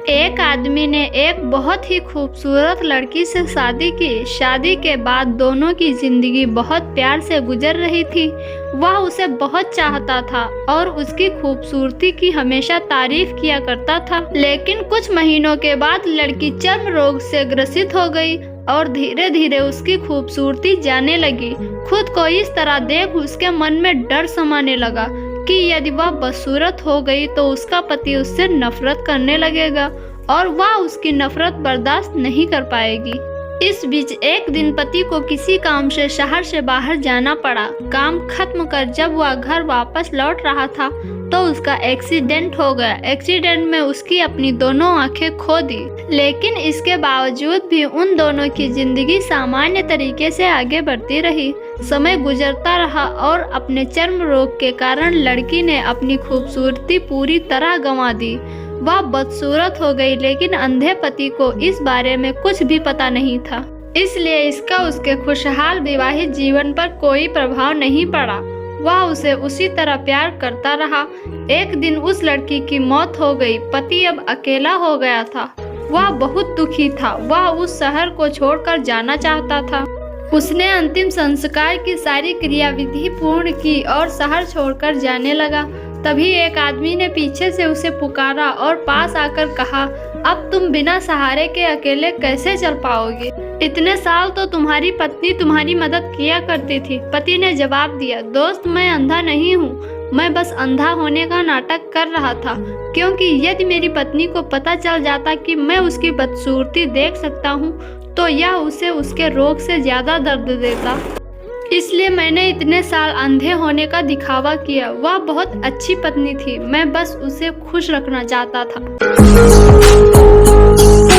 एक आदमी ने एक बहुत ही खूबसूरत लड़की से शादी की। शादी के बाद दोनों की जिंदगी बहुत प्यार से गुजर रही थी। वह उसे बहुत चाहता था और उसकी खूबसूरती की हमेशा तारीफ किया करता था। लेकिन कुछ महीनों के बाद लड़की चर्म रोग से ग्रसित हो गई और धीरे धीरे उसकी खूबसूरती जाने लगी। खुद को इस तरह देख उसके मन में डर समाने लगा कि यदि वह बदसूरत हो गई तो उसका पति उससे नफरत करने लगेगा और वह उसकी नफरत बर्दाश्त नहीं कर पाएगी। इस बीच एक दिन पति को किसी काम से शहर से बाहर जाना पड़ा। काम खत्म कर जब वह घर वापस लौट रहा था तो उसका एक्सीडेंट हो गया। एक्सीडेंट में उसकी अपनी दोनों आंखें खो दी, लेकिन इसके बावजूद भी उन दोनों की जिंदगी सामान्य तरीके से आगे बढ़ती रही। समय गुजरता रहा और अपने चर्म रोग के कारण लड़की ने अपनी खूबसूरती पूरी तरह गंवा दी। वह बदसूरत हो गई, लेकिन अंधे पति को इस बारे में कुछ भी पता नहीं था, इसलिए इसका उसके खुशहाल विवाहित जीवन पर कोई प्रभाव नहीं पड़ा। वह उसे उसी तरह प्यार करता रहा। एक दिन उस लड़की की मौत हो गई। पति अब अकेला हो गया था। वह बहुत दुखी था। वह उस शहर को छोड़कर जाना चाहता था। उसने अंतिम संस्कार की सारी क्रियाविधि पूर्ण की और शहर छोड़कर जाने लगा। तभी एक आदमी ने पीछे से उसे पुकारा और पास आकर कहा, अब तुम बिना सहारे के अकेले कैसे चल पाओगे? इतने साल तो तुम्हारी पत्नी तुम्हारी मदद किया करती थी। पति ने जवाब दिया, दोस्त मैं अंधा नहीं हूँ, मैं बस अंधा होने का नाटक कर रहा था, क्योंकि यदि मेरी पत्नी को पता चल जाता कि मैं उसकी बदसूरती देख सकता हूँ तो यह उसे उसके रोग से ज्यादा दर्द देता। इसलिए मैंने इतने साल अंधे होने का दिखावा किया। वह बहुत अच्छी पत्नी थी, मैं बस उसे खुश रखना चाहता था।